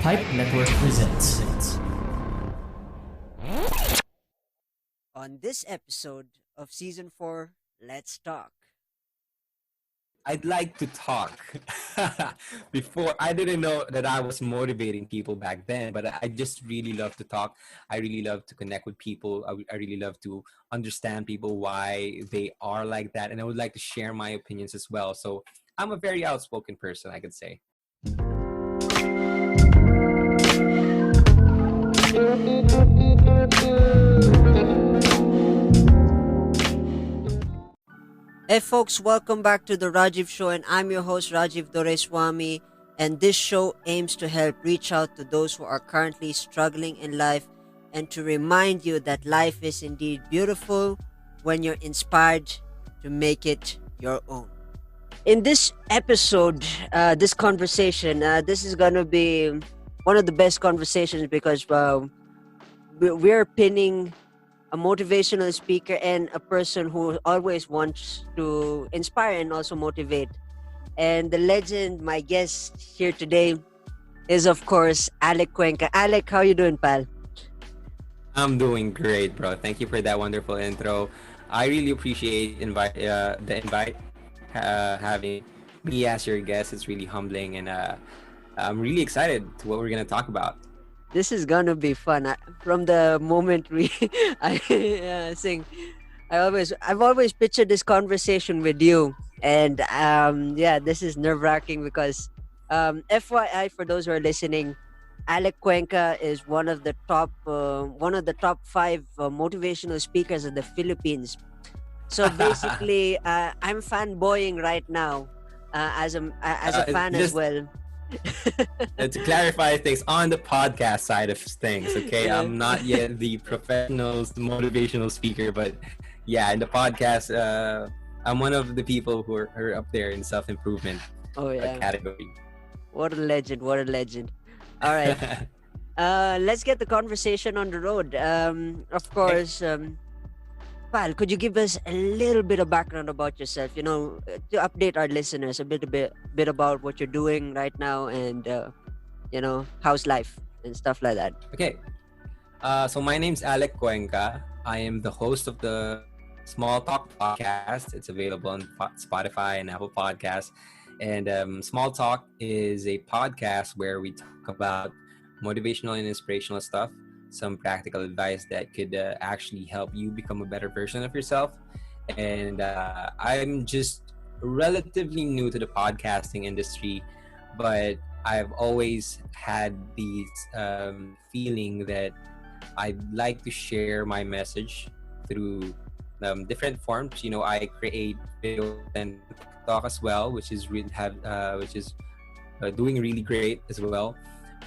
Pipe Network presents. On this episode of Season 4, let's talk. I'd like to talk. Before, I didn't know that I was motivating people back then, but I just really love to talk. I really love to connect with people. I really love to understand people, why they are like that. And I would like to share my opinions as well. So I'm a very outspoken person, I could say. Hey folks, welcome back to the Rajiv Show, and I'm your host Rajiv Doreswamy, and this show aims to help reach out to those who are currently struggling in life and to remind you that life is indeed beautiful when you're inspired to make it your own. In this episode, this conversation, this is going to be one of the best conversations because we're pinning a motivational speaker and a person who always wants to inspire and also motivate. And the legend, my guest here today, is of course Alec Cueca. Alec, how you doing, pal? I'm doing great, bro. Thank you for that wonderful intro. I really appreciate the invite, having me as your guest. It's really humbling, and I'm really excited to what we're gonna talk about. This is gonna be fun. From the moment I sing, I've always pictured this conversation with you, and this is nerve wracking because, FYI, for those who are listening, Alec Cuenca is one of the top 5 motivational speakers in the Philippines. So basically, I'm fanboying right now, as a fan as well. To clarify things on the podcast side of things, okay? Yeah. I'm not yet the professional motivational speaker, but yeah, in the podcast, I'm one of the people who are up there in self-improvement Oh yeah, category. what a legend! What a legend! All right, let's get the conversation on the road. Of course, pal, could you give us a little bit of background about yourself? You know, to update our listeners a bit about what you're doing right now, and how's life and stuff like that. Okay, so my name's Alec Cuenca. I am the host of the Small Talk podcast. It's available on Spotify and Apple Podcasts. And Small Talk is a podcast where we talk about motivational and inspirational stuff, some practical advice that could actually help you become a better version of yourself. And I'm just relatively new to the podcasting industry, but I've always had these feeling that I'd like to share my message through different forms. You know, I create video and talk as well, which is doing really great as well.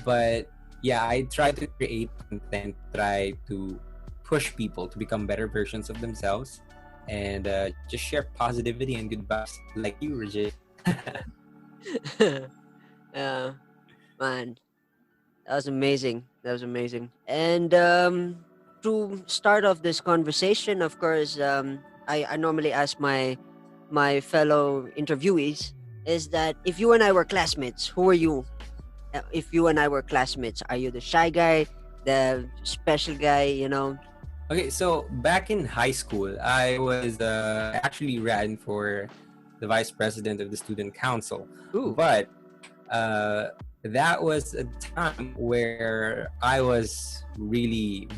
But yeah, I try to create content, try to push people to become better versions of themselves, and just share positivity and good vibes like you, Rajiv. uh, Man, that was amazing. That was amazing. And to start off this conversation, of course, I normally ask my fellow interviewees is that if you and I were classmates, who are you? If you and I were classmates, are you the shy guy, the special guy? You know? Okay, so back in high school, I was actually ran for the vice president of the student council. Ooh. But that was a time where I was really,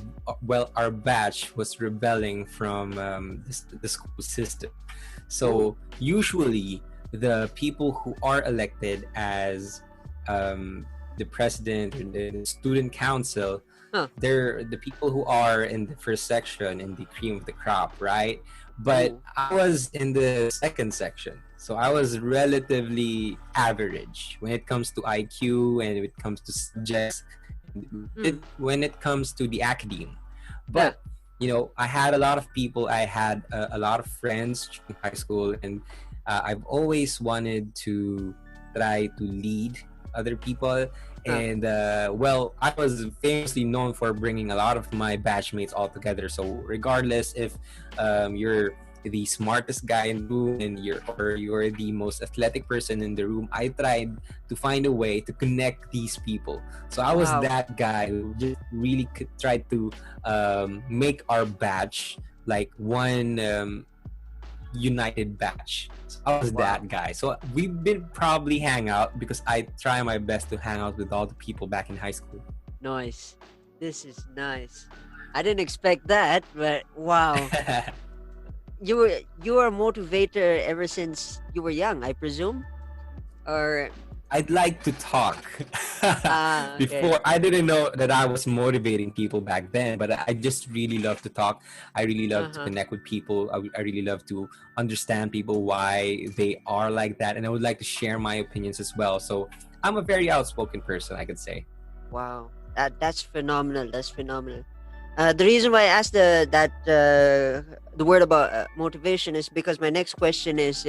our batch was rebelling from the school system. So usually the people who are elected as the president and the student council, they're the people who are in the first section, in the cream of the crop, right? But I was in the second section, so I was relatively average when it comes to IQ and when it comes to subjects, when it comes to the academe. But you know, I had a lot of people, I had a lot of friends in high school, and I've always wanted to try to lead other people. And I was famously known for bringing a lot of my batchmates all together. So regardless if you're the smartest guy in the room and you're the most athletic person in the room, I tried to find a way to connect these people. So I was Wow. that guy who just really tried to make our batch like one united batch. So I was Wow. that guy. So we've been probably hang out because I try my best to hang out with all the people back in high school. Nice. This is nice. I didn't expect that, but wow. You were a motivator ever since you were young, I presume? Or I'd like to talk. okay. Before, I didn't know that I was motivating people back then, but I just really love to talk. I really love to connect with people. I really love to understand people, why they are like that, and I would like to share my opinions as well. So I'm a very outspoken person, I could say. Wow. That's phenomenal. That's phenomenal. The reason why I asked the word about motivation is because my next question is,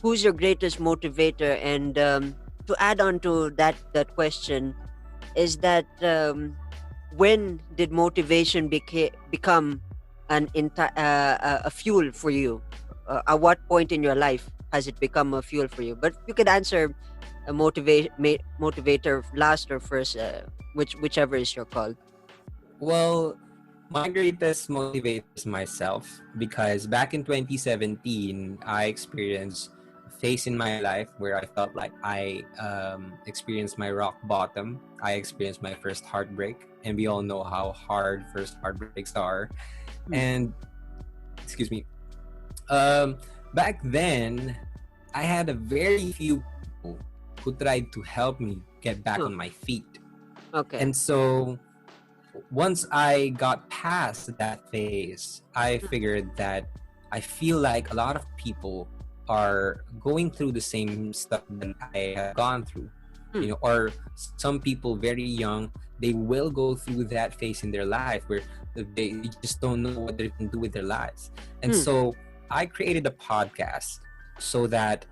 who's your greatest motivator? And to add on to that question is that when did motivation become a fuel for you? At what point in your life has it become a fuel for you? But you could answer a motivator last or first, whichever is your call. Well, my greatest motivator is myself, because back in 2017, I experienced a phase in my life where I felt like I experienced my rock bottom. I experienced my first heartbreak, and we all know how hard first heartbreaks are. And, excuse me, back then, I had a very few people who tried to help me get back on my feet. Okay. And so once I got past that phase, I figured that I feel like a lot of people are going through the same stuff that I have gone through. Or some people very young, they will go through that phase in their life where they just don't know what they can do with their lives. And so I created a podcast so that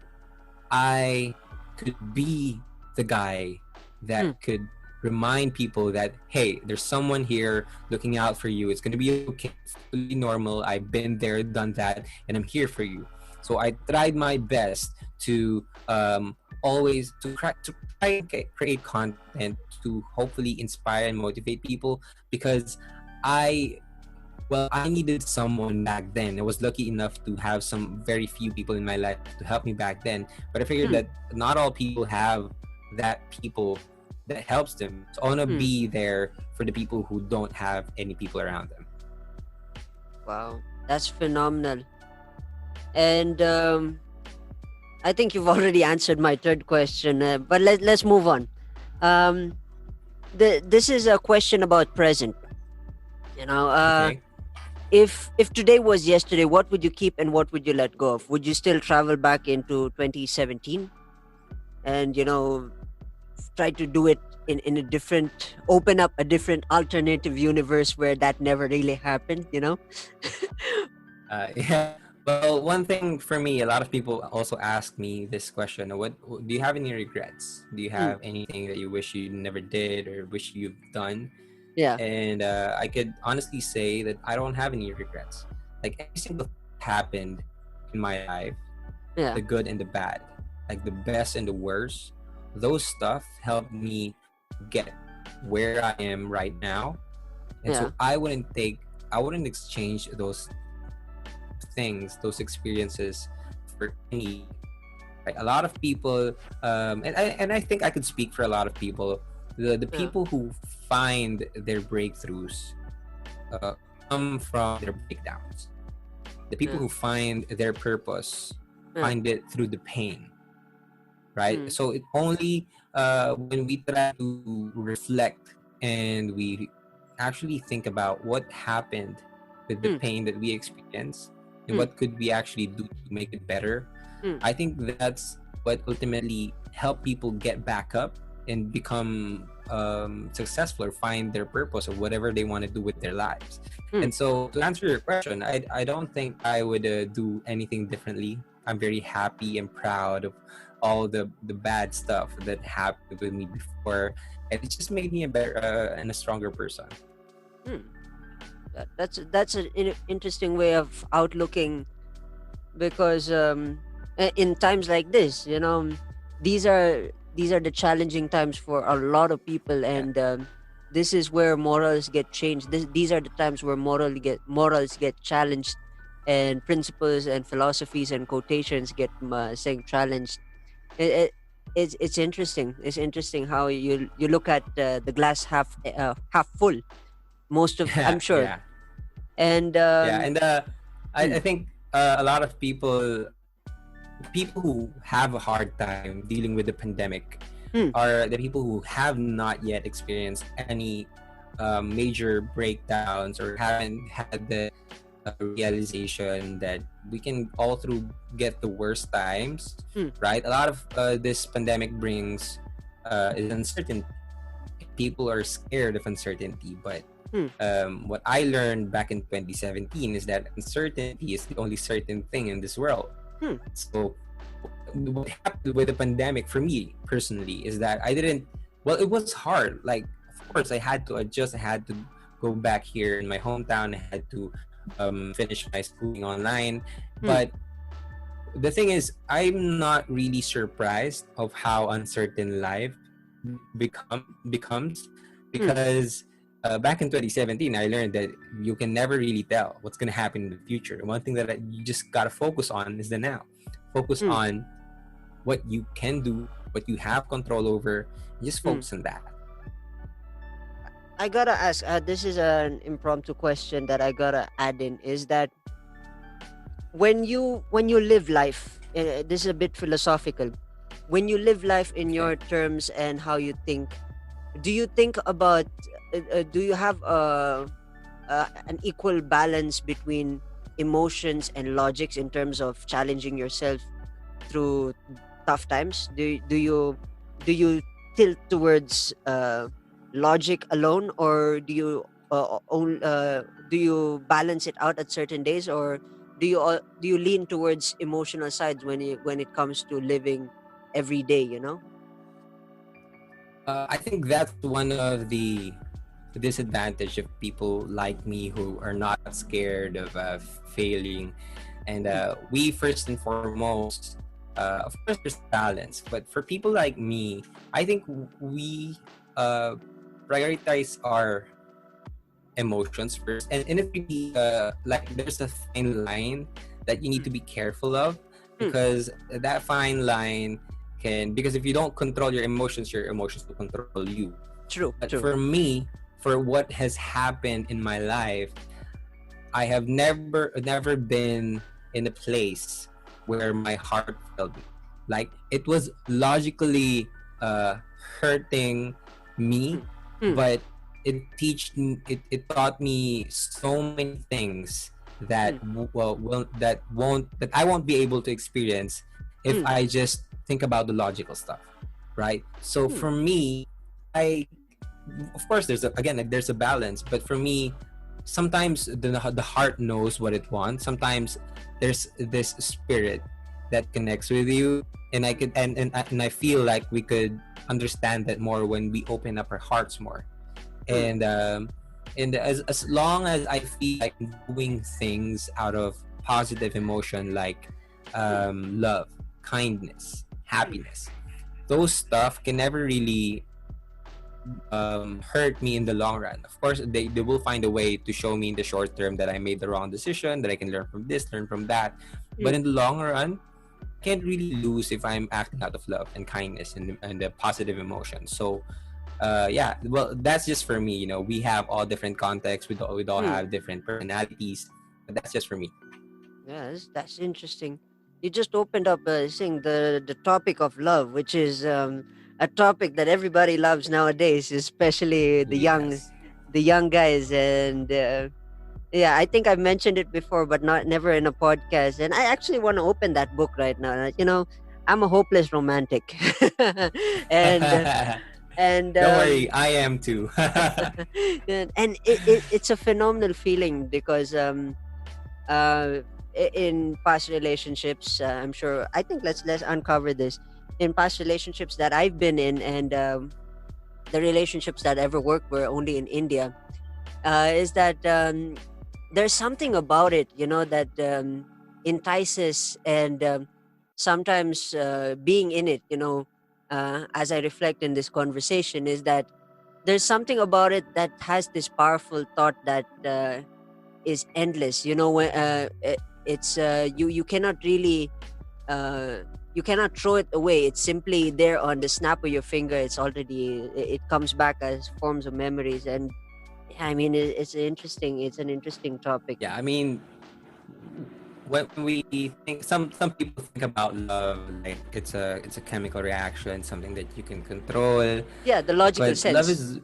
I could be the guy that could remind people that, hey, there's someone here looking out for you. It's going to be okay. It's fully normal. I've been there, done that, and I'm here for you. So I tried my best to always to try and create content to hopefully inspire and motivate people, because I needed someone back then. I was lucky enough to have some very few people in my life to help me back then. But I figured that not all people have that people that helps them. So I want to be there for the people who don't have any people around them. Wow, that's phenomenal. And I think you've already answered my third question, but let's move on. This is a question about present. Okay. If today was yesterday, what would you keep and what would you let go of? Would you still travel back into 2017 and try to do it in a different, open up a different alternative universe where that never really happened? Yeah. Well, one thing for me, a lot of people also ask me this question: what do you have any regrets? Do you have anything that you wish you never did or wish you've done? Yeah. And I could honestly say that I don't have any regrets. Like, every single thing happened in my life, the good and the bad, like the best and the worst, those stuff helped me get where I am right now. And so I wouldn't exchange those things, those experiences for any. Right? A lot of people, and I think I could speak for a lot of people. The people who find their breakthroughs come from their breakdowns. The people who find their purpose find it through the pain, right? So it only when we try to reflect and we actually think about what happened with the pain that we experienced and what could we actually do to make it better. I think that's what ultimately help people get back up and become successful or find their purpose or whatever they want to do with their lives. And so to answer your question, I don't think I would do anything differently. I'm very happy and proud of all the bad stuff that happened with me before, and it just made me a better and a stronger person. That's an interesting way of outlooking because in times like this, these are the challenging times for a lot of people, Yeah. and this is where morals get changed. These are the times where morals get challenged, and principles and philosophies and quotations get saying challenged. it, it, it's interesting. It's interesting how you look at the glass half full, most of, I'm sure. Yeah. And Yeah. And I hmm, think a lot of people who have a hard time dealing with the pandemic hmm, are the people who have not yet experienced any major breakdowns or haven't had the realization that we can all through get the worst times, hmm, right? A lot of this pandemic brings is uncertainty. People are scared of uncertainty, but hmm, what I learned back in 2017 is that uncertainty is the only certain thing in this world. hmm, So what happened with the pandemic for me personally is that I didn't, well, it was hard. Like, of course, I had to adjust. I had to go back here in my hometown. I had to finish my schooling online. hmm, But the thing is, I'm not really surprised of how uncertain life becomes hmm, because back in 2017, I learned that you can never really tell what's going to happen in the future. One thing that you just got to focus on is the now. Focus hmm, on what you can do, what you have control over. Just hmm. focus on that. I gotta ask. This is an impromptu question that I gotta add in. Is that when you live life, this is a bit philosophical. When you live life in Okay. your terms and how you think, do you think about? Do you have an equal balance between emotions and logics in terms of challenging yourself through tough times? Do you tilt towards logic alone, or do you balance it out at certain days, or do you lean towards emotional sides when it comes to living every day? I think that's one of the disadvantage of people like me who are not scared of failing. And we first and foremost, of course, there's balance. But for people like me, I think we uh, prioritize our emotions first, and it's really like there's a fine line that you need to be careful of, Hmm, because that fine line can, because if you don't control your emotions will control you. true, But true. for me, for what has happened in my life, I have never been in a place where my heart failed me. Like, it was logically uh, hurting me, Hmm, hmm, but it taught me so many things that hmm, that I won't be able to experience if hmm, I just think about the logical stuff, right? So hmm, for me, I, of course, there's a balance, but for me, sometimes the heart knows what it wants. Sometimes there's this spirit that connects with you, and I feel like we could understand that more when we open up our hearts more. hmm, And as long as I feel like doing things out of positive emotion, like hmm, love, kindness, hmm, happiness, those stuff can never really hurt me in the long run. Of course, they will find a way to show me in the short term that I made the wrong decision, that I can learn from this, learn from that. hmm. But in the long run, I can't really lose if I'm acting out of love and kindness and the positive emotion. So, yeah, well, that's just for me. We have all different contexts. We all Hmm. have different personalities. But that's just for me. Yeah, that's interesting. You just opened up saying the topic of love, which is a topic that everybody loves nowadays, especially Yes. the young guys. And yeah, I think I've mentioned it before, but not never in a podcast. And I actually want to open that book right now. I'm a hopeless romantic, and Don't worry, I am too. and it's a phenomenal feeling because uh in past relationships, I'm sure, I think let's uncover this. In past relationships that I've been in, and the relationships that ever worked were only in India, is that there's something about it, that entices, and sometimes being in it, as I reflect in this conversation, is that there's something about it that has this powerful thought that is endless. It's you cannot really you cannot throw it away. It's simply there on the snap of your finger. It's already, it comes back as forms of memories. And I mean, it's an interesting topic. Yeah, I mean, when we think, some people think about love like it's a chemical reaction, something that you can control. Yeah, the logical But sense.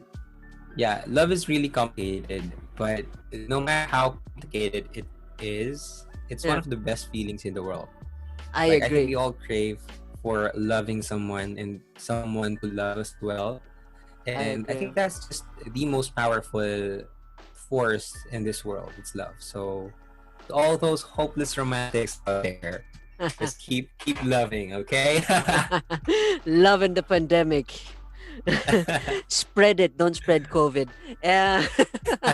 love is really complicated. But no matter how complicated it is, it's one Yeah, of the best feelings in the world. I Like, I think we agree. all crave for loving someone and someone to love us well. I And I agree. think that's just the most powerful force in this world. It's love. So all those hopeless romantics out there, just keep loving, okay? Love in the pandemic. Spread it, don't spread COVID. Yeah.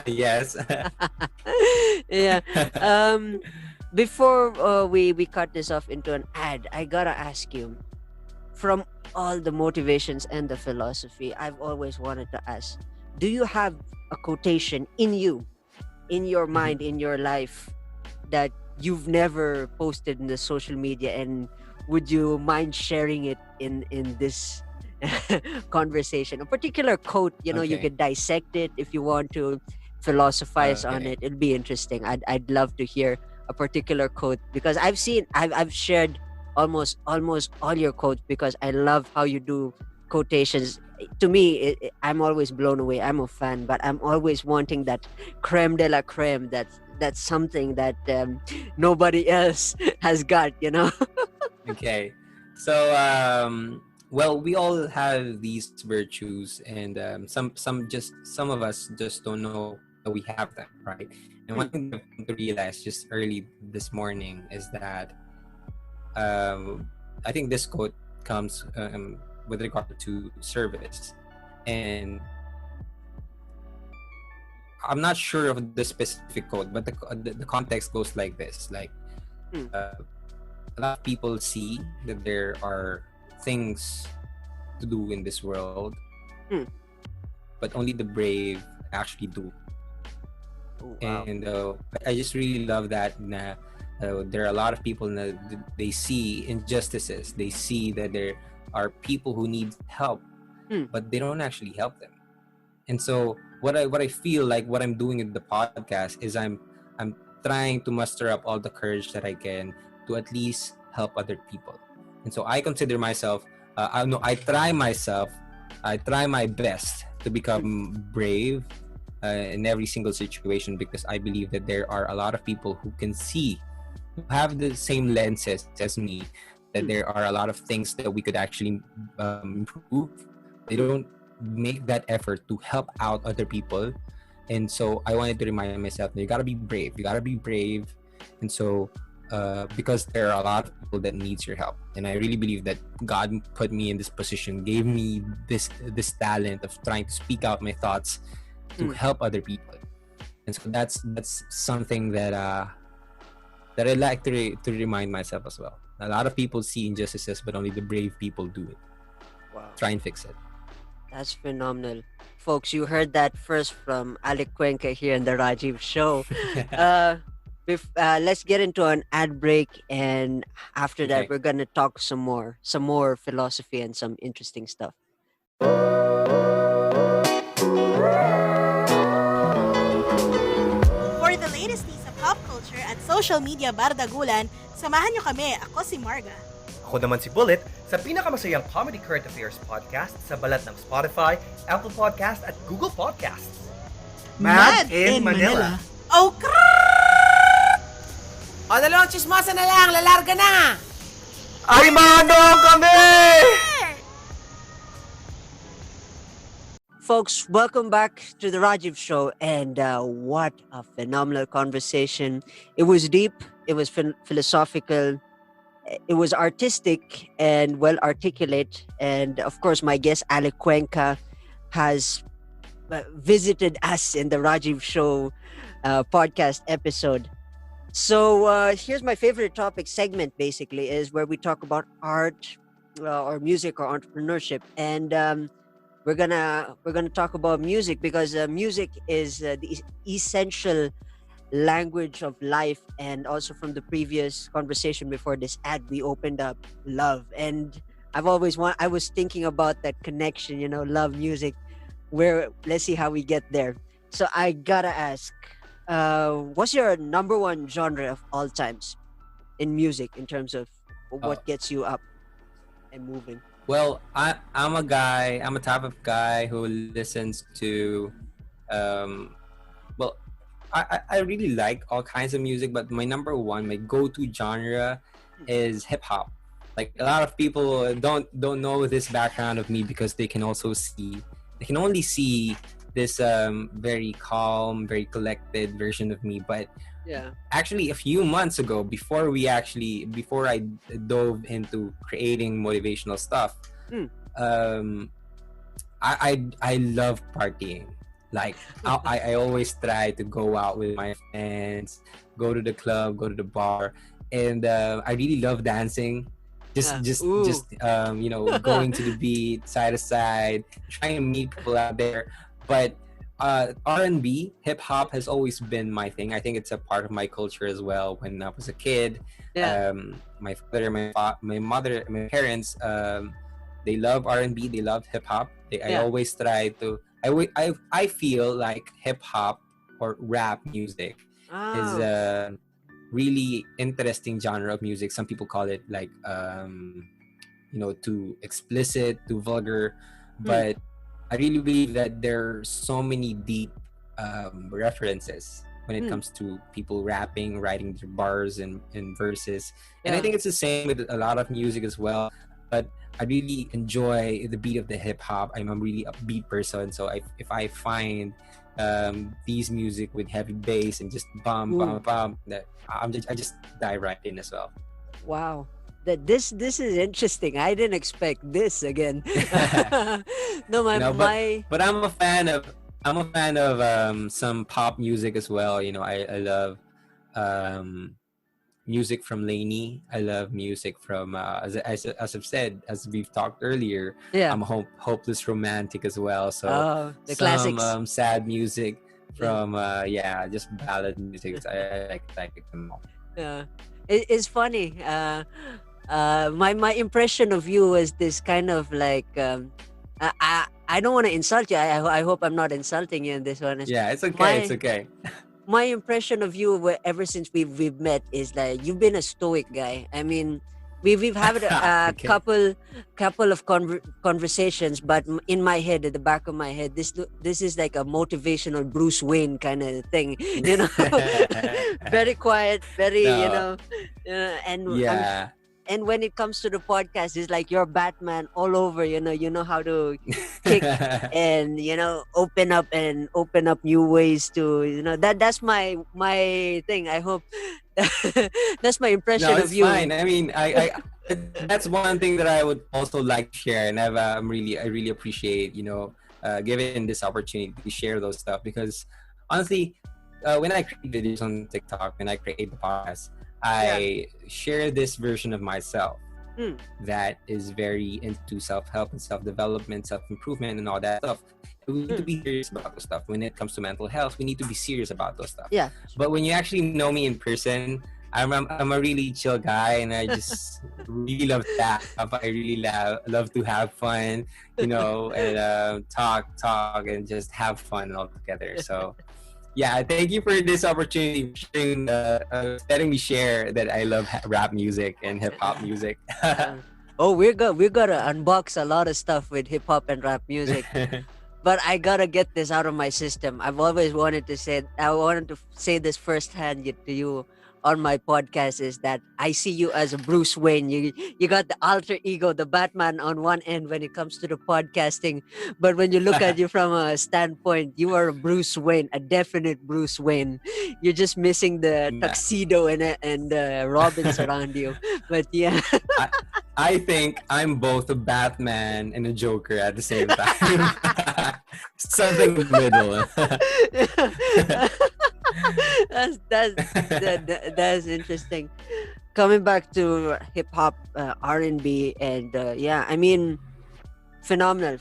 Yes. Yeah. Um, Before we cut this off into an ad, I gotta ask you, from all the motivations and the philosophy, I've always wanted to ask, do you have a quotation in you, in your Mhm. mind, in your life, that you've never posted in the social media, and would you mind sharing it in this conversation? A particular quote, you Okay. could dissect it if you want to philosophize on Okay. it. It'd be interesting. I'd love to hear a particular quote, because I've shared almost all your quotes, because I love how you do quotations. To me, I'm always blown away. I'm a fan, but I'm always wanting that creme de la creme. That's something that nobody else has got. Okay. So well, we all have these virtues, and some of us just don't know that we have them, right? And one Mm, thing that I've come to realize just early this morning is that um, I think this quote comes with regard to service, and I'm not sure of the specific quote, but the context goes like this: like mm, uh, a lot of people see that there are things to do in this world, mm. but only the brave actually do. Oh, wow. And I just really love that. There are a lot of people that they see injustices. They see that there are people who need help, Mm, but they don't actually help them. And so what I feel like what I'm doing in the podcast is I'm trying to muster up all the courage that I can to at least help other people. And so I consider myself I know I try my best to mm, become brave in every single situation, because I believe that there are a lot of people who can see, who have the same lenses as me, that mm, there are a lot of things that we could actually improve. They mm, don't make that effort to help out other people. And so I wanted to remind myself that you gotta be brave. You gotta be brave. And so because there are a lot of people that needs your help. And I really believe that God put me in this position, gave me this talent of trying to speak out my thoughts to mm. help other people. And so that's something that I like to remind myself as well. A lot of people see injustices, but only the brave people do it. Wow. Try and fix it. That's phenomenal. Folks, you heard that first from Alec Cuenca here in the Rajiv Show. Uh, let's get into an ad break, and after that, Okay. we're gonna talk some more philosophy and some interesting stuff. For the latest news sa pop culture at social media bardagulan, samahan niyo kami. Ako si Marga. Ako naman si Bullet sa pinakamasayang comedy current affairs podcast sa balat ng Spotify, Apple Podcast at Google Podcasts. Mad in Manila. Oh, O, dalawang chismosa na lang, lalarga na! Ay, manong kami! Folks, welcome back to the Rajiv Show, and what a phenomenal conversation. It was deep, it was philosophical, it was artistic and well articulate, and of course, my guest Alec Cuenca has visited us in the Rajiv Show podcast episode. So here's my favorite topic segment. Basically, is where we talk about art, or music, or entrepreneurship, and we're gonna talk about music because music is the essential language of life. And also from the previous conversation before this ad, we opened up love, and I was thinking about that connection, love, music, where let's see how we get there. So I gotta ask, what's your number one genre of all times in music in terms of Uh, what gets you up and moving? well, I'm a type of guy who listens to, um, well, I really like all kinds of music, but my number one, my go-to genre is hip hop. Like a lot of people don't know this background of me because they can only see this very calm, very collected version of me. But Yeah. actually, a few months ago, before I dove into creating motivational stuff, Mm. um, I love partying. Like I always try to go out with my friends, go to the club, go to the bar, and I really love dancing. Yeah. Ooh. Going to the beat, side to side, trying to meet people out there. But R&B, hip hop has always been my thing. I think it's a part of my culture as well. When I was a kid, Yeah. my father, my mother, my parents, they love R&B. They love hip hop. I Yeah. always try to. I feel like hip hop or rap music is Oh. a really interesting genre of music. Some people call it like too explicit, too vulgar, Mm. but I really believe that there are so many deep references when it Mm. comes to people rapping, writing their bars and verses. And I Yeah. think it's the same with a lot of music as well. But I really enjoy the beat of the hip hop. I'm a really upbeat person, so if I find these music with heavy bass and just bum Ooh. bum bum, that I just dive right in as well. Wow. That this is interesting. I didn't expect this again. No, my you know, but my but I'm a fan of some pop music as well. I love um music from Lainey. I love music from as I've said, as we've talked earlier. yeah. I'm a hopeless romantic as well. So Oh, the some classics. sad music Yeah. from just ballad music. I like them all. Yeah. It's funny. My impression of you was this kind of like I don't want to insult you. I hope I'm not insulting you in this one. Yeah, it's okay. It's My okay. my impression of you ever since we've met is like you've been a stoic guy. I mean, we've had a Okay. couple of conversations, but in my head, at the back of my head, this is like a motivational Bruce Wayne kind of thing, very quiet, very No. and Yeah. and when it comes to the podcast, it's like you're Batman all over. You know how to kick and open up new ways to that's my thing. I hope that's my impression No, of it's you. fine. I mean, that's one thing that I would also like to share, and I really appreciate given this opportunity to share those stuff because honestly, when I create videos on TikTok, when I create the podcast, I share this version of myself Mm. that is very into self-help and self-development, self-improvement, and all that stuff. We need to be serious about those stuff. When it comes to mental health, we need to be serious about those stuff. Yeah. But when you actually know me in person, I'm a really chill guy, and I just really love that. I really love to have fun, and talk, and just have fun all together. So, yeah, thank you for this opportunity, sharing, letting me share that I love rap music and hip hop music. Oh, we're gonna unbox a lot of stuff with hip hop and rap music. But I gotta get this out of my system. I wanted to say this firsthand to you on my podcast is that I see you as a Bruce Wayne. You got the alter ego, the Batman on one end when it comes to the podcasting, but when you look at you from a standpoint, you are a Bruce Wayne, a definite Bruce Wayne. You're just missing the tuxedo and Robins around you. But yeah. I think I'm both a Batman and a Joker at the same time. Something in the middle. That's interesting. Coming back to hip hop, R&B, and yeah, I mean, phenomenal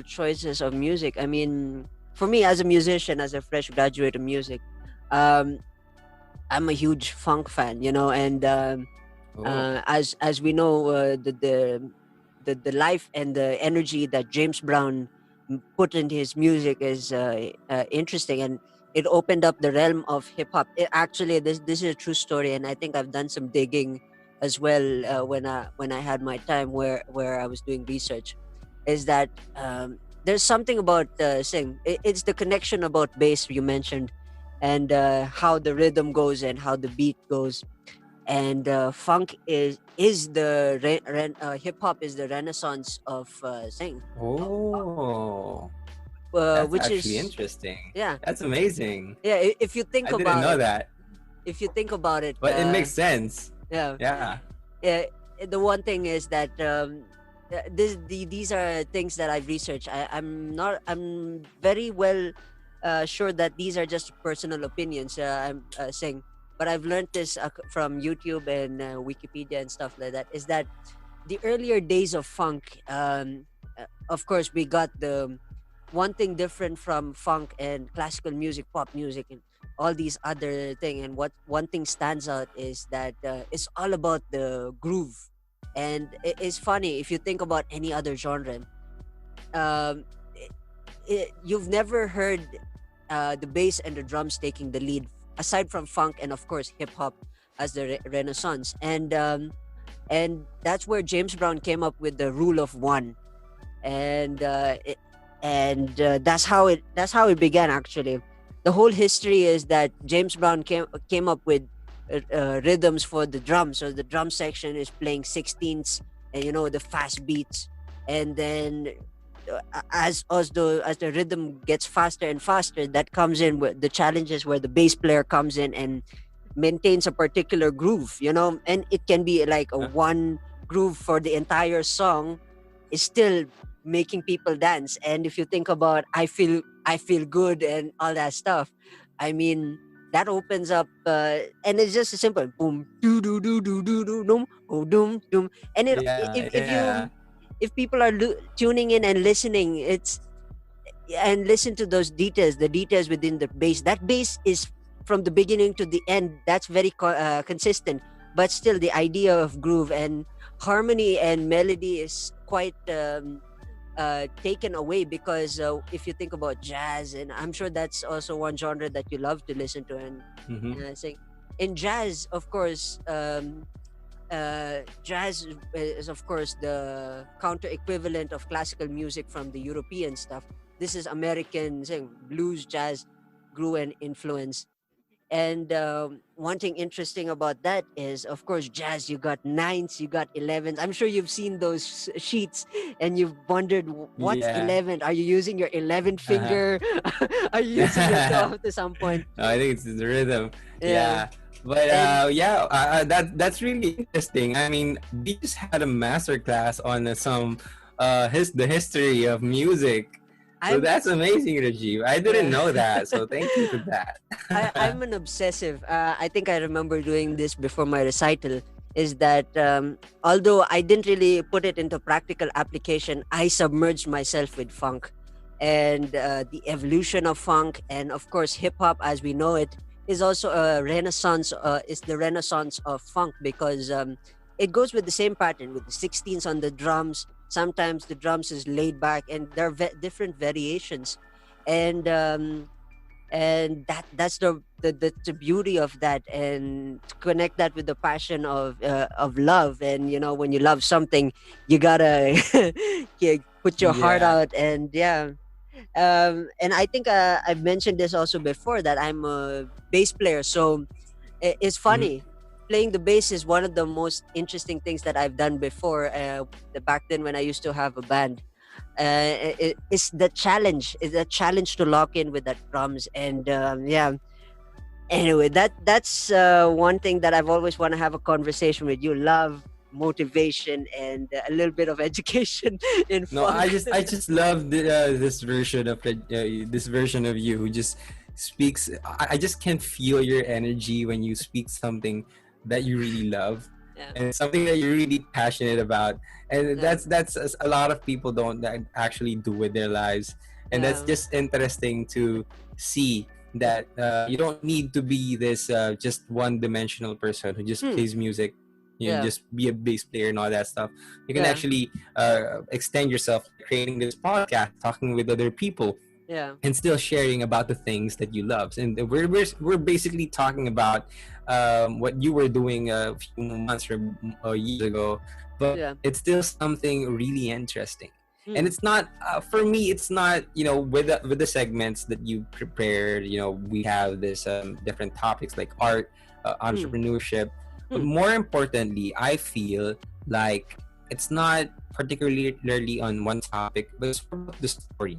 choices of music. I mean, for me as a musician, as a fresh graduate of music, um, I'm a huge funk fan, and Oh, as we know, the life and the energy that James Brown put into his music is interesting, and it opened up the realm of hip hop. Actually, this is a true story, and I think I've done some digging as well when I had my time where I was doing research. Is that there's something about it's the connection about bass you mentioned, and how the rhythm goes and how the beat goes, and funk is the hip hop is the renaissance of oh, that's which actually is interesting. yeah That's amazing. yeah if you think I didn't about know it, that, but it makes sense. yeah Yeah. yeah the one thing is that these are things that I've researched. I'm very well sure that these are just personal opinions I'm saying, but I've learned this from YouTube and Wikipedia and stuff like that, is that the earlier days of funk, of course we got the one thing different from funk and classical music, pop music, and all these other thing. And what one thing stands out is that it's all about the groove. And it's funny if you think about any other genre, um, you've never heard the bass and the drums taking the lead, aside from funk and of course hip hop as the renaissance. And that's where James Brown came up with the rule of one, and that's how it began. Actually, the whole history is that James Brown came up with rhythms for the drums. So the drum section is playing sixteenths, and the fast beats, and then as the rhythm gets faster and faster, that comes in with the challenges where the bass player comes in and maintains a particular groove, and it can be like a one groove for the entire song, is still making people dance. And if you think about I feel good and all that stuff, I mean, that opens up and it's just a simple boom doo doo doo doo doo doo dum oh dum dum. And Yeah, yeah. if people are tuning in and listening, and listen to those details, the details within the bass. That bass is from the beginning to the end. That's very consistent, but still the idea of groove and harmony and melody is quite taken away, because if you think about jazz, and I'm sure that's also one genre that you love to listen to, and Hmm. sing. In jazz, of course, jazz is of course the counter equivalent of classical music from the European stuff. This is American, saying blues, jazz, grew and influence. And one thing interesting about that is, of course, jazz. You got nines, you got 11s. I'm sure you've seen those sheets, and you've wondered, what's Yeah. 11? Are you using your 11th Uh-huh. finger? Are you using your 12 to some point? No, I think it's the rhythm. Yeah. Yeah. But And yeah, that's really interesting. I mean, we just had a master class on some the history of music. So I'm that's amazing, Rajiv. I didn't yeah. know that. So thank you for that. I'm an obsessive. I think I remember doing this before my recital. Is that although I didn't really put it into practical application, I submerged myself with funk and the evolution of funk, and of course hip hop as we know it is also a renaissance. Is the renaissance of funk, because it goes with the same pattern with the 16s on the drums. Sometimes the drums is laid back, and there are different variations, and that's the beauty of that, and to connect that with the passion of love. And when you love something, you gotta put your heart Yeah. out. And yeah, and I think I've mentioned this also before, that I'm a bass player. So it's Mhm. funny, playing the bass is one of the most interesting things that I've done before, back then when I used to have a band. It's the challenge. It's a challenge to lock in with that drums. And yeah. Anyway, that's one thing that I've always want to have a conversation with you. Love, motivation, and a little bit of education in No, funk. I just love this version of you who just speaks. I just can feel your energy when you speak something that you really love, Yeah. and something that you're really passionate about. And Yeah. that's a lot of people don't actually do with their lives, and that's Yeah. just interesting to see that you don't need to be this just one-dimensional person who just plays music. You know, Yeah. just be a bass player and all that stuff. You can Yeah. actually extend yourself, creating this podcast, talking with other people, Yeah. and still sharing about the things that you love. And we're basically talking about what you were doing a few months or years ago, but Yeah. it's still something really interesting. And Mm. it's not for me. It's not, with the segments that you prepared. We have this different topics like art, entrepreneurship, but more importantly, I feel like it's not particularly on one topic, but it's about the story.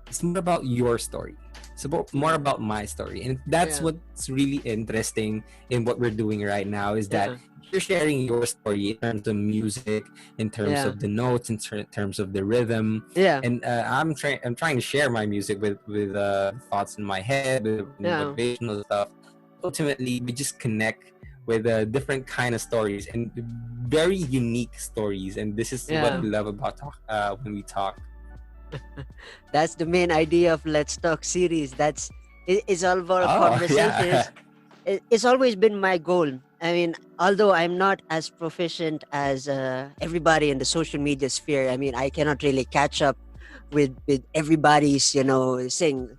It's more about your story. It's more about my story, and that's Yeah. what's really interesting in what we're doing right now, is that Yeah. you're sharing your story in terms of music, in terms Yeah. of the notes, in terms of the rhythm. Yeah. And I'm trying to share my music with thoughts in my head, with Yeah. motivational stuff. Ultimately, we just connect with different kind of stories, and very unique stories, and this is what Yeah. we love about when we talk. That's the main idea of Let's Talk series. It's all about Oh, conversations. yeah. It's always been my goal. I mean, although I'm not as proficient as everybody in the social media sphere, I mean, I cannot really catch up with everybody's, saying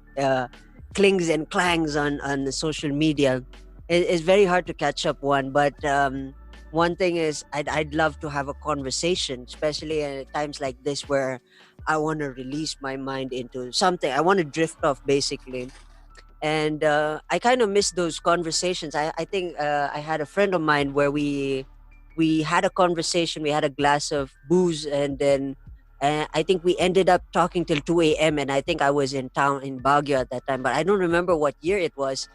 clings and clangs on the social media. It's very hard to catch up one. But one thing is, I'd love to have a conversation, especially at times like this where I want to release my mind into something. I want to drift off, basically. And I kind of miss those conversations. I think I had a friend of mine where we had a conversation. We had a glass of booze, and then I think we ended up talking till 2 a.m. And I think I was in town in Baguio at that time, but I don't remember what year it was.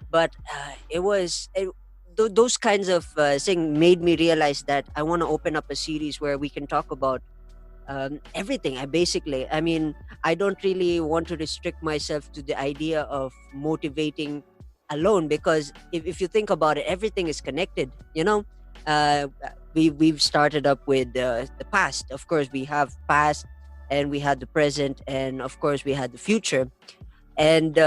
But those kinds of things made me realize that I want to open up a series where we can talk about everything. I mean, I don't really want to restrict myself to the idea of motivating alone, because if you think about it, everything is connected. uh, we've started up with the past. Of course, we have past, and we had the present, and of course we had the future. And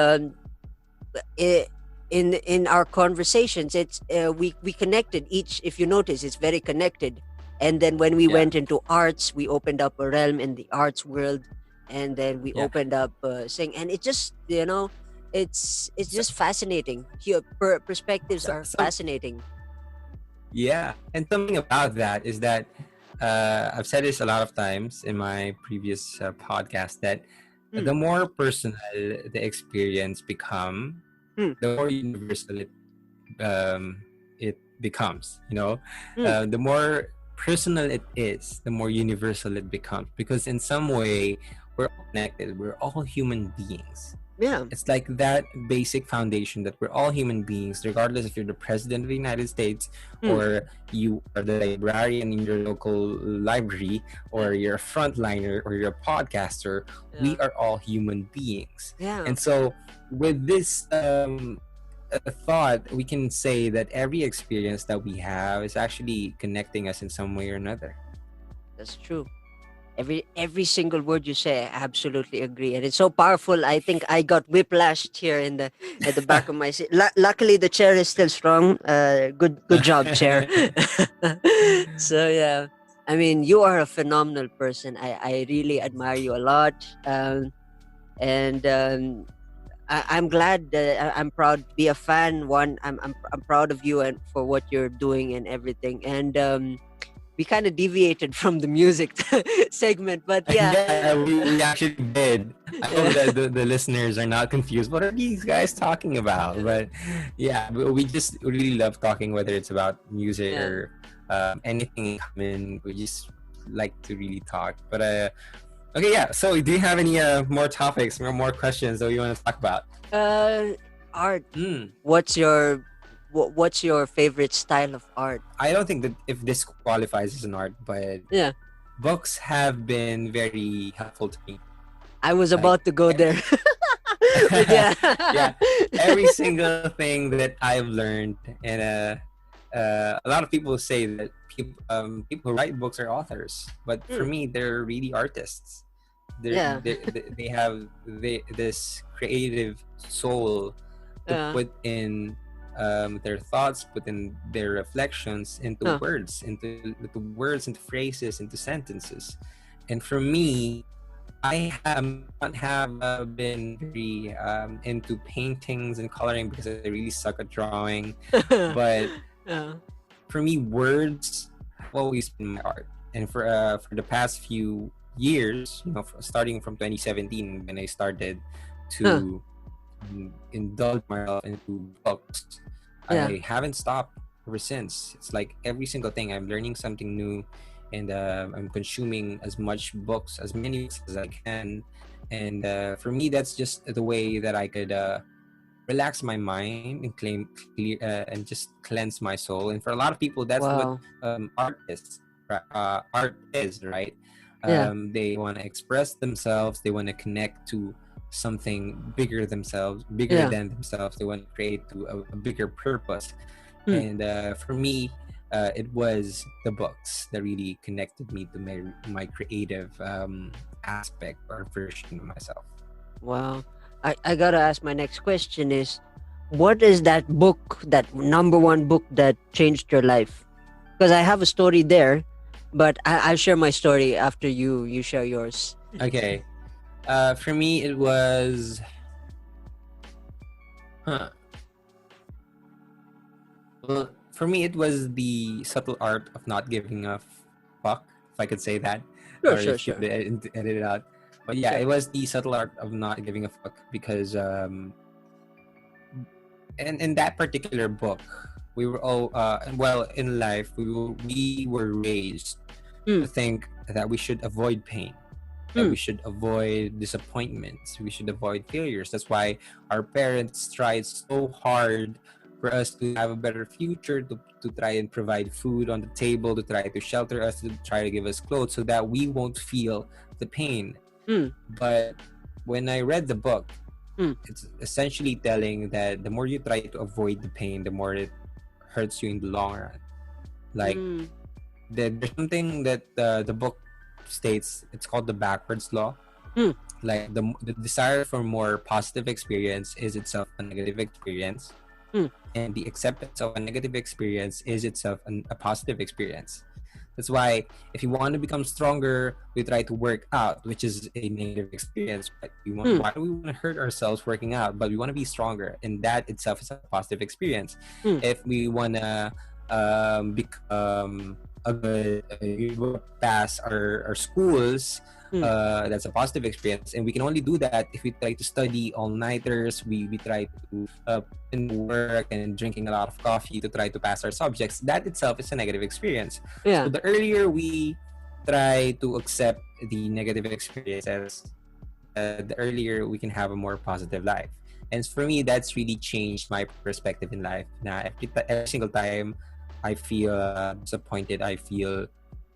i- in our conversations, it's we connected each. If you notice, it's very connected. And then when we Yeah. went into arts, we opened up a realm in the arts world, and then we Yeah. opened up sing. And it just, it's So, just fascinating. Here, perspectives so, are so fascinating. yeah, and something about that is that I've said this a lot of times in my previous podcast, that Hmm. the more personal the experience become, Hmm. the more universal it becomes. Hmm. The more personal it is, the more universal it becomes, because in some way we're all connected. We're all human beings. Yeah. It's like that basic foundation that we're all human beings, regardless if you're the president of the United States, Hmm. or you are the librarian in your local library, or you're a frontliner, or you're a podcaster. We Yeah. are all human beings. Yeah. And so with this thought, we can say that every experience that we have is actually connecting us in some way or another. That's true. Every single word you say, I absolutely agree, and it's so powerful. I think I got whiplashed here in the at the back of my seat. Luckily, the chair is still strong. Good job, chair. So yeah, I mean, you are a phenomenal person. I really admire you a lot, and I'm glad that I'm proud to be a fan. One, I'm proud of you and for what you're doing and everything. And we kind of deviated from the music segment, but yeah. Yeah, we actually did. I hope Yeah. that the listeners are not confused. What are these guys talking about? But yeah, we just really love talking, whether it's about music Yeah. or anything in common. We just like to really talk. But okay, yeah. So do you have any more topics or more questions that you want to talk about? Art. Hmm. What's your favorite style of art? I don't think that if this qualifies as an art, but Yeah. books have been very helpful to me. I was Like, about to go there. But yeah. Yeah, every single thing that I've learned, and a lot of people say that people who write books are authors, but for Mm, me, they're really artists. yeah. They have this creative soul to Yeah. put in their thoughts, put in their reflections into Huh. words, into words, into phrases, into sentences. And for me, I have been very into paintings and coloring because I really suck at drawing. But Yeah. for me, words have always been my art. And for the past few years, starting from 2017 when I started Huh. to indulge myself into books, Yeah. I haven't stopped ever since. It's like every single thing I'm learning something new, and I'm consuming as many books as I can. And for me, that's just the way that I could relax my mind and and just cleanse my soul. And for a lot of people, that's what Wow. art is, right? Yeah. They want to express themselves. They want to connect to something bigger Yeah. than themselves. They want to create to a bigger purpose. Mm. And for me, it was the books that really connected me to my creative aspect or version of myself. Wow. I gotta ask, my next question is, what is that book, that number one book that changed your life? Because I have a story there, but I'll share my story after you share yours. Okay. For me, it was. Huh. Well, for me, it was the subtle art of not giving a fuck, if I could say that, Sure, or sure, if you sure. could edit it out. But yeah, Sure. it was the subtle art of not giving a fuck because, and in that particular book, we were all, well, in life, we were raised to Mm. think that we should avoid pain, that we Mm. should avoid disappointments, we should avoid failures. That's why our parents tried so hard for us to have a better future, to try and provide food on the table, to try to shelter us, to try to give us clothes so that we won't feel the pain. Mm. But when I read the book, Mm. it's essentially telling that the more you try to avoid the pain, the more it hurts you in the long run. Like, Mm. there's something that the book states. It's called the backwards law. Mm. Like the desire for more positive experience is itself a negative experience, Mm. and the acceptance of a negative experience is itself a positive experience. That's why if you want to become stronger, we try to work out, which is a negative experience. Right? Mm. Why do we want to hurt ourselves working out? But we want to be stronger, and that itself is a positive experience. Mm. If we want to become a good, we will pass our schools, Mm. that's a positive experience, and we can only do that if we try to study all-nighters. We try to put in work and drinking a lot of coffee to try to pass our subjects. That itself is a negative experience. Yeah. So the earlier we try to accept the negative experiences, the earlier we can have a more positive life. And for me, that's really changed my perspective in life. Now, every single time I feel disappointed, I feel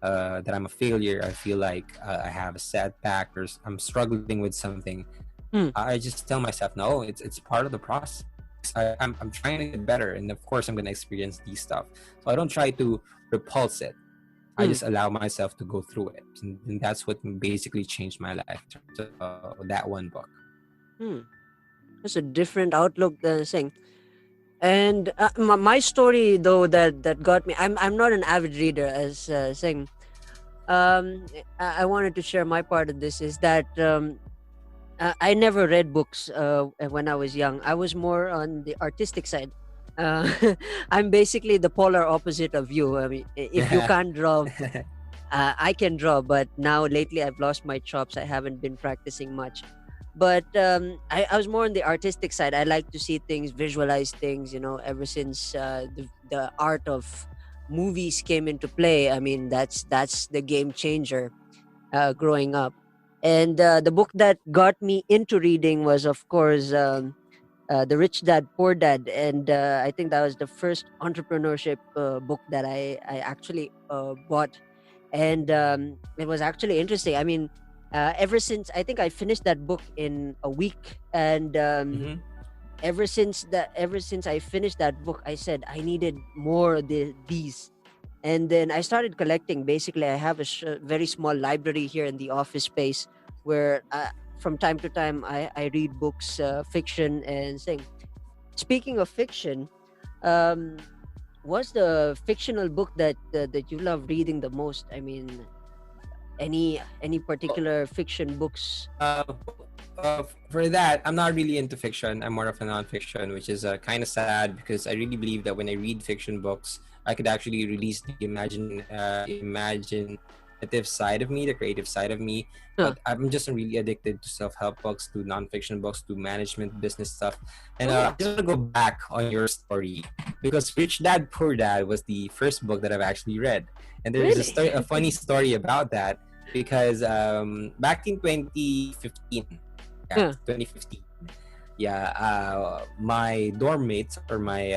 that I'm a failure, I feel like I have a setback or I'm struggling with something, Mm. I just tell myself, no, it's part of the process. I'm trying to get better, and of course I'm gonna experience these stuff. So I don't try to repulse it. I Mm. just allow myself to go through it, and that's what basically changed my life in terms of that one book. Mm. That's a different outlook than saying. And my story, though, that got me. I'm not an avid reader, as saying. I wanted to share my part of this. Is that I never read books when I was young. I was more on the artistic side. Uh, I'm basically the polar opposite of you. I mean, if you can't draw, I can draw, but now lately I've lost my chops. I haven't been practicing much. But I was more on the artistic side. I like to see things, visualize things, ever since the art of movies came into play. I mean, that's the game changer growing up. And the book that got me into reading was, of course, The Rich Dad, Poor Dad. And I think that was the first entrepreneurship book that I actually bought. And it was actually interesting. I mean, Ever since I think I finished that book in a week, and Mm-hmm. ever since I finished that book, I said I needed more of these, and then I started collecting. Basically, I have a very small library here in the office space where from time to time I read books, fiction and thing. Speaking of fiction, um, what's the fictional book that you love reading the most? I mean, any particular fiction books? Uh, for that, I'm not really into fiction. I'm more of a non-fiction, which is kind of sad because I really believe that when I read fiction books, I could actually release the imaginative side of me, the creative side of me. Huh. But I'm just really addicted to self-help books, to non-fiction books, to management business stuff. And Oh. I just want to go back on your story because Rich Dad Poor Dad was the first book that I've actually read, and there's Really? a funny story about that because back in 2015, Huh. 2015, yeah, my dorm mates or my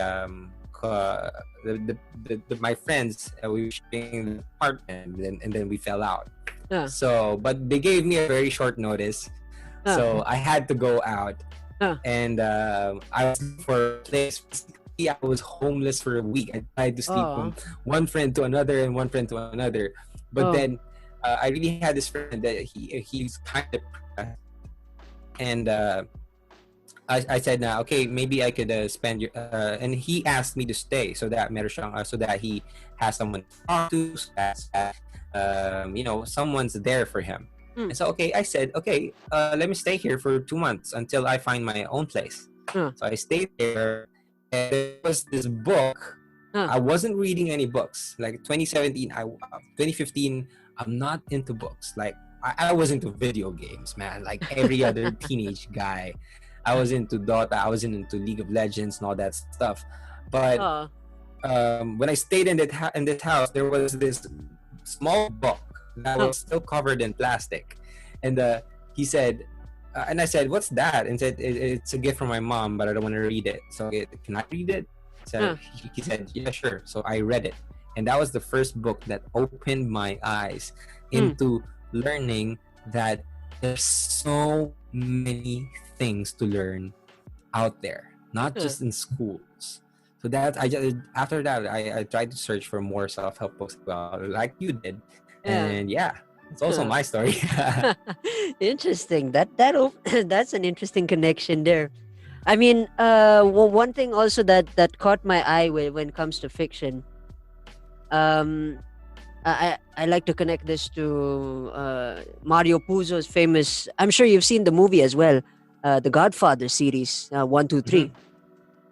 my friends, we were sharing the apartment, and then we fell out. Huh. So, but they gave me a very short notice, Huh. so I had to go out, Huh. and I was looking for a place. Basically, I was homeless for a week. I tried to sleep Aw. from one friend to another and one friend to another, but Oh. then I really had this friend that he's kind of depressed, and I said na okay, maybe I could spend your and he asked me to stay so that meron siyang, so that he has someone to talk to, so that someone's there for him. Hmm. And so okay, I said okay, let me stay here for 2 months until I find my own place. Huh. So I stayed there, and there was this book. Huh. I wasn't reading any books. Like 2017, 2015, I'm not into books. Like I was into video games, man. Like every other teenage guy, I was into Dota. I was into League of Legends and all that stuff. But Aw. when I stayed in in this house, there was this small book that was still covered in plastic, and he said, and I said, "What's that?" And said, "It's a gift from my mom, but I don't want to read it. So can I read it?" So he said, "Yeah, sure." So I read it, and that was the first book that opened my eyes into learning that there's so many things to learn out there, not just in schools. So that after that I tried to search for more self-help books as well, like you did. And yeah, it's also my story. Interesting. That's an interesting connection there. I mean, one thing also that caught my eye when it comes to fiction, I like to connect this to Mario Puzo's famous. I'm sure you've seen the movie as well, the Godfather series, 1, 2, 3.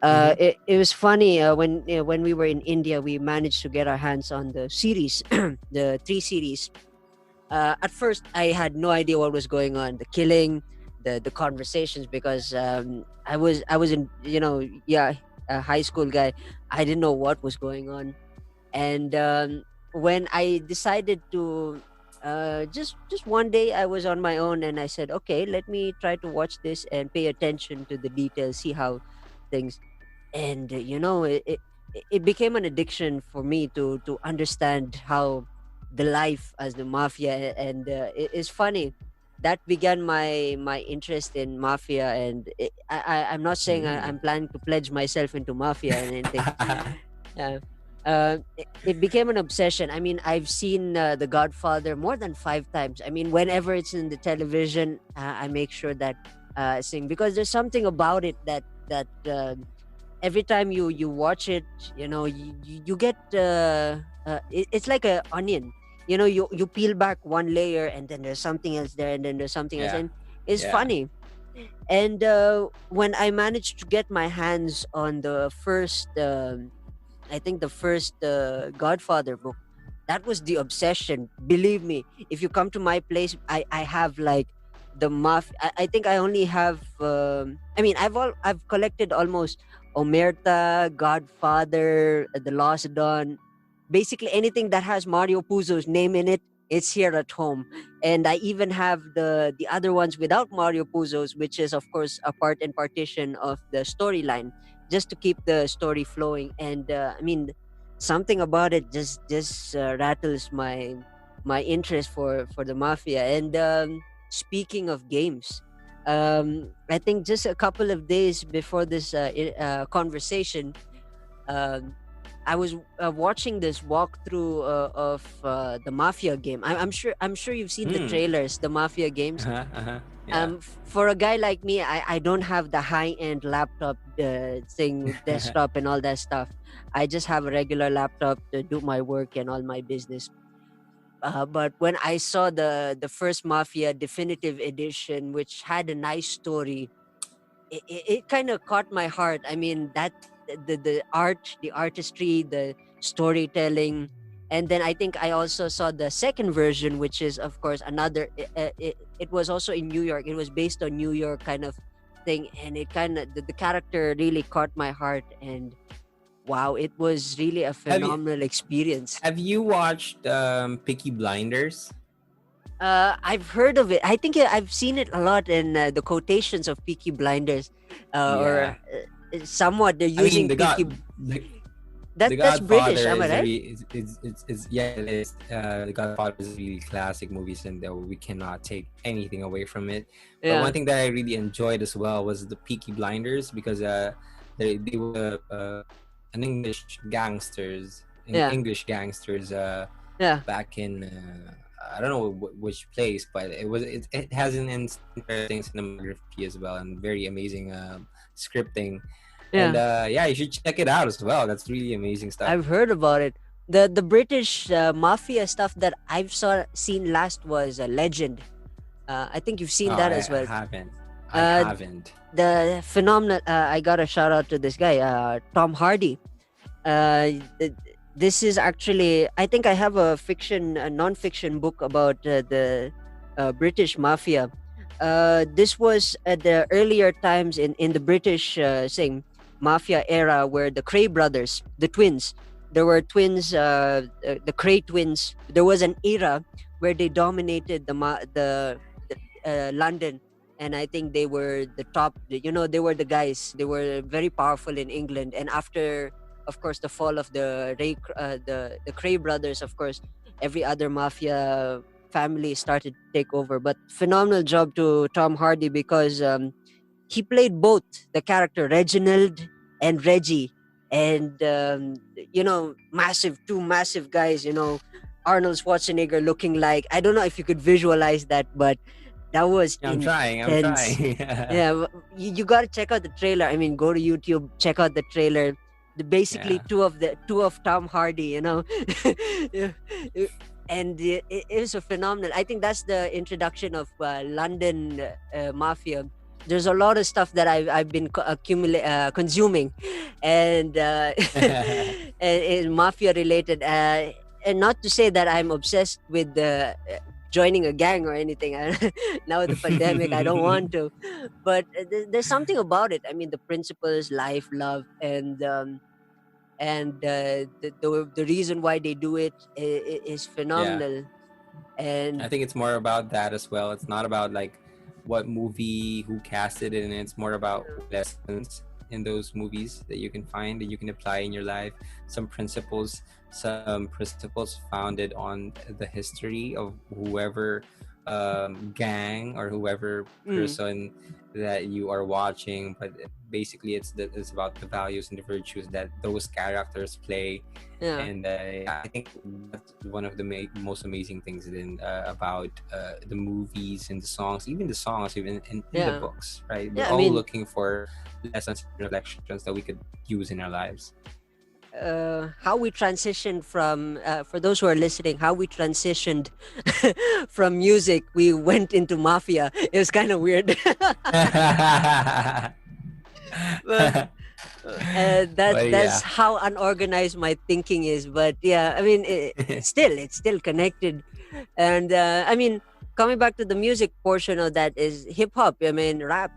It was funny when we were in India, we managed to get our hands on the series, the 3 series. At first, I had no idea what was going on, the killing, the conversations, because I was in a high school guy. I didn't know what was going on, and when I decided to just one day, I was on my own and I said, okay, let me try to watch this and pay attention to the details, see how things. And it became an addiction for me to understand how the life as the mafia, and it is funny that began my interest in mafia. And I'm not saying I'm planning to pledge myself into mafia and anything. It became an obsession. I mean, I've seen The Godfather more than 5 times. I mean, whenever it's in the television, I make sure that sing, because there's something about it that every time you watch it, you get it's like a onion. You peel back one layer and then there's something else there, and then there's something else, and it's funny. And when I managed to get my hands on the first I think the first Godfather book, that was the obsession. Believe me, if you come to my place, I have like the I think I only have I mean, I've collected almost Omerta, Godfather, The Lost Dawn, basically anything that has Mario Puzo's name in it. It's here at home. And I even have the other ones without Mario Puzo's, which is of course a part and partition of the storyline, just to keep the story flowing. And I mean, something about it just rattles my interest for the mafia. And speaking of games, I think just a couple of days before this conversation, um, I was watching this walkthrough of the Mafia game. I'm sure you've seen the trailers, the Mafia games. Yeah. For a guy like me, I don't have the high end laptop thing with desktop and all that stuff. I just have a regular laptop to do my work and all my business. But when I saw the first Mafia Definitive Edition, which had a nice story, it kind of caught my heart. I mean, that the art, the artistry, the storytelling, and then I think I also saw the second version, which is of course another. It was also in New York. It was based on New York kind of thing, and it kind of the character really caught my heart, and wow, it was really a phenomenal experience. Have you watched Peaky Blinders? I've heard of it. I think I've seen it a lot in the quotations of Peaky Blinders, or somewhat they're using Peaky. That's British, am I right? It is. The Godfather is really classic movies, and we cannot take anything away from it. But one thing that I really enjoyed as well was the Peaky Blinders, because they were an English gangsters, back in I don't know which place, but it has an interesting cinematography as well, and very amazing scripting. And you should check it out as well. That's really amazing stuff. I've heard about it. The British mafia stuff that I've seen last was Legend. I think you've seen that as well. I haven't. The phenomenal. I got a shout out to this guy, Tom Hardy. This is actually, I think I have a non-fiction book about the British mafia. This was at the earlier times in the British mafia era, where the Cray brothers, the twins, there were twins, the Cray twins. There was an era where they dominated the London, and I think they were the top. They were the guys. They were very powerful in England, and after, of course, the fall of the Cray brothers, of course, every other mafia family started to take over. But phenomenal job to Tom Hardy, because he played both the character Reginald and Reggie, and two massive guys. Arnold Schwarzenegger looking like, I don't know if you could visualize that, but that was I'm trying. Yeah, you got to check out the trailer. I mean, go to YouTube, check out the trailer. Basically two of Tom Hardy, and it is a phenomenal. I think that's the introduction of London mafia. There's a lot of stuff that I've been consuming, and and mafia related, and not to say that I'm obsessed with joining a gang or anything. Now with the pandemic, I don't want to, but there's something about it. I mean, the principles, life, love, and the reason why they do it is phenomenal. And I think it's more about that as well. It's not about like what movie, who casted it, and it's more about lessons in those movies that you can find, that you can apply in your life. Some principles founded on the history of whoever gang or whoever person that you are watching, but basically it's about the values and the virtues that those characters play. And I think that's one of the most amazing things about the movies and the songs, even in the books, right? We're all looking for lessons and reflections that we could use in our lives. How we transitioned from, for those who are listening, how we transitioned from music, we went into mafia. It was kind of weird. But, that's how unorganized my thinking is. But yeah, I mean, it's still connected. And I mean, coming back to the music portion of that is hip hop. I mean, rap,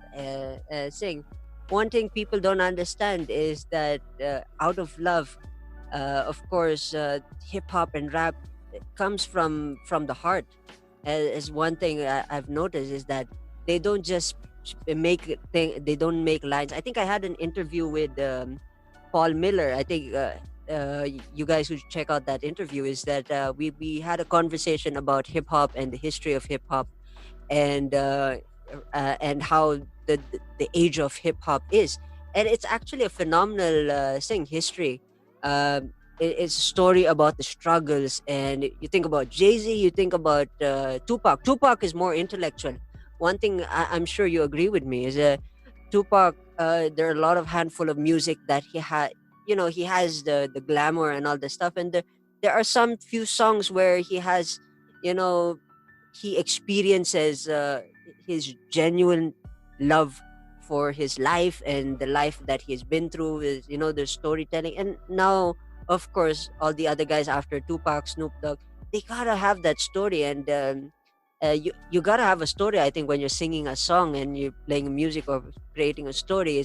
sing. One thing people don't understand is that out of love, of course, hip hop and rap comes from the heart. As one thing I've noticed is that they don't just they don't make lines. I think I had an interview with Paul Miller. I think you guys should check out that interview. Is that we had a conversation about hip hop and the history of hip hop. and how the age of hip hop is, and it's actually a phenomenal thing. History. It's a story about the struggles, and you think about Jay-Z, you think about Tupac. Tupac is more intellectual. One thing I'm sure you agree with me is Tupac. There are a lot of handful of music that he had. He has the glamour and all the stuff, and there are some few songs where he has, you know, he experiences his genuine love for his life and the life that he's been through is, the storytelling. And now, of course, all the other guys after Tupac, Snoop Dogg, they gotta have that story. And you gotta have a story. I think when you're singing a song and you're playing music or creating a story,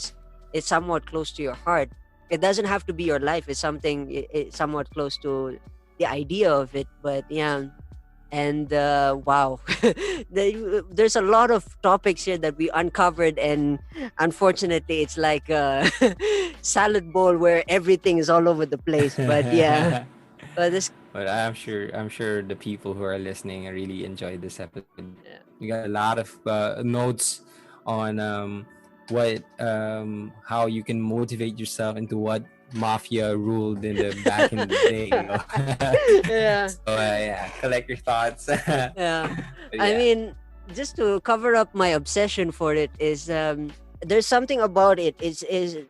it's somewhat close to your heart. It doesn't have to be your life. It's something it's somewhat close to the idea of it. But yeah, and wow, there's a lot of topics here that we uncovered, and unfortunately it's like a salad bowl where everything is all over the place. But yeah, but this But I'm sure the people who are listening really enjoyed this episode. Yeah. We got a lot of notes on what how you can motivate yourself into what mafia ruled in the back in the day. yeah. So yeah, collect your thoughts. Yeah. But I yeah. mean, just to cover up my obsession for it is there's something about it. Is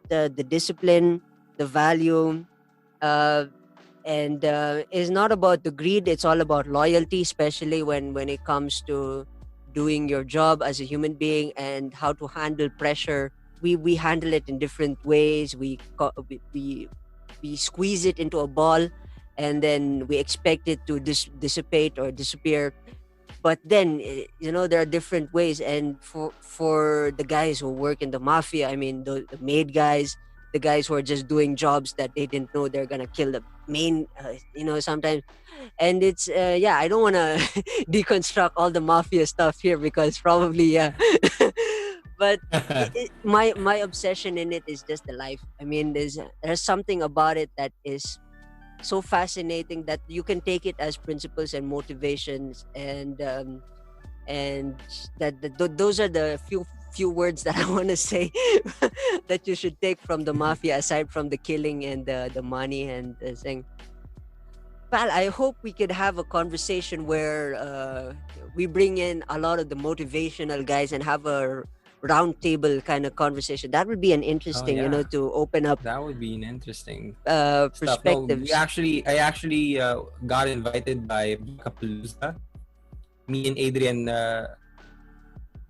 the discipline, the value, uh, and it's not about the greed. It's all about loyalty, especially when it comes to doing your job as a human being and how to handle pressure. We handle it in different ways. We squeeze it into a ball, and then we expect it to dissipate or disappear. But then there are different ways, and for the guys who work in the mafia, I mean the maid guys, the guys who are just doing jobs that they didn't know they're gonna kill the main, sometimes. And it's yeah, I don't want to deconstruct all the mafia stuff here because probably yeah. But my obsession in it is just the life. I mean, there's something about it that is so fascinating that you can take it as principles and motivations, and those are the few words that I want to say that you should take from the mafia, aside from the killing and the money and the thing. Pal, I hope we could have a conversation where we bring in a lot of the motivational guys and have a round table kind of conversation. That would be an interesting, yeah. to open up That would be an interesting stuff. No, perspectives. I actually got invited by Kapalooza. Me and Adrian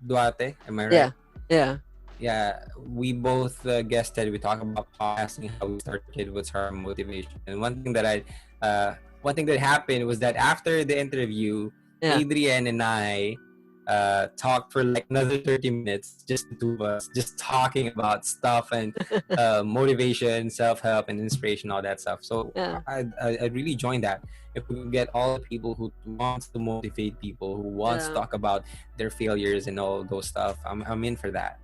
Duarte. Am I right? Yeah. Yeah, we both guested. We talked about podcasting, how we started, what's our motivation, and one thing that happened was that after the interview, Yeah. Adrian and I talked for like another 30 minutes, just the two of us, just talking about stuff and motivation, self-help, and inspiration, all that stuff. So Yeah. I really joined that. If we could get all the people who wants to motivate people, who wants to Yeah. talk about their failures and all those stuff, I'm in for that.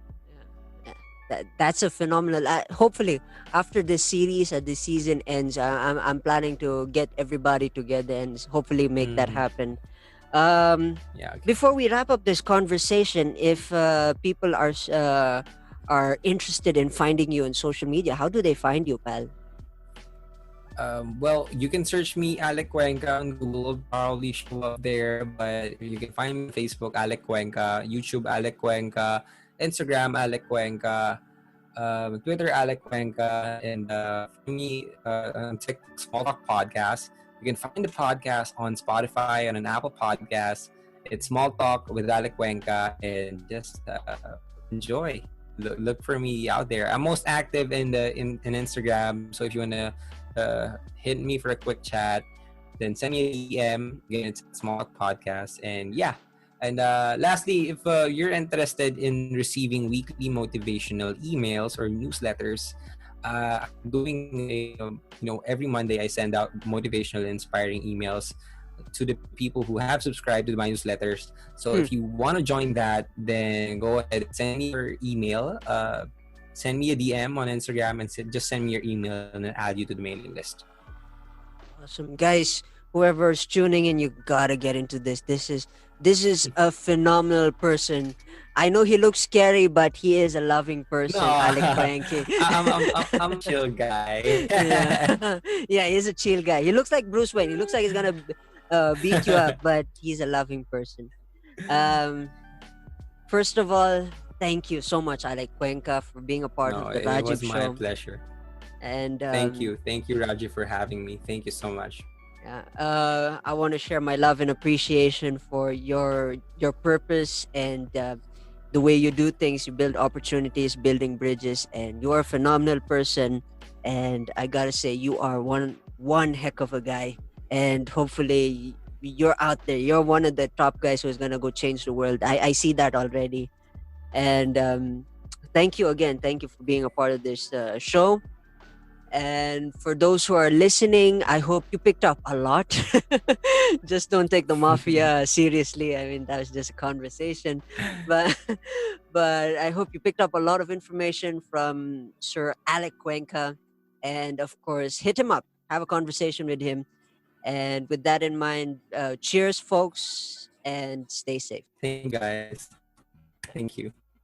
That's a phenomenal. Hopefully, after this series and the season ends, I'm planning to get everybody together and hopefully make that happen. Yeah. Okay. Before we wrap up this conversation, if people are interested in finding you on social media, how do they find you, pal? Well, you can search me Alec Cuenca on Google. Probably show up there, but you can find me on Facebook, Alec Cuenca, YouTube, Alec Cuenca, Instagram, Alec Cuenca, Twitter, Alec Cuenca, and for me on TikTok, Small Talk Podcast. You can find the podcast on Spotify and on Apple Podcasts. It's Small Talk with Alec Cuenca, and just enjoy. Look for me out there. I'm most active in Instagram, so if you wanna hit me for a quick chat, then send me a DM. Again, it's Small Talk Podcast, and yeah. And lastly, if you're interested in receiving weekly motivational emails or newsletters, doing every Monday I send out motivational, inspiring emails to the people who have subscribed to my newsletters. So if you want to join that, then go ahead, send me your email, send me a DM on Instagram, and just send me your email, and I'll add you to the mailing list. Awesome, guys. whoever's tuning in, you gotta get into this. This is a phenomenal person. I know he looks scary, but he is a loving No, person, Alec Cueca. I'm a chill guy. Yeah, yeah, he's a chill guy. He looks like Bruce Wayne. He looks like he's gonna beat you up, but he's a loving person. Um, First of all, thank you so much, Alec Cuenca, for being a part No, of the it Rajiv was my show. pleasure. And Thank you, Raji, for having me. Thank you so much. I want to share my love and appreciation for your purpose and the way you do things. You build opportunities, building bridges, and you are a phenomenal person. And I gotta say, you are one heck of a guy. And hopefully, you're out there. You're one of the top guys who's gonna go change the world. I see that already. And thank you again. Thank you for being a part of this show. And for those who are listening, I hope you picked up a lot. Just don't take the mafia seriously. I mean, that was just a conversation. But but I hope you picked up a lot of information from Sir Alec Cuenca. And of course, hit him up. Have a conversation with him. And with that in mind, cheers, folks, and stay safe. Thank you, guys. Thank you.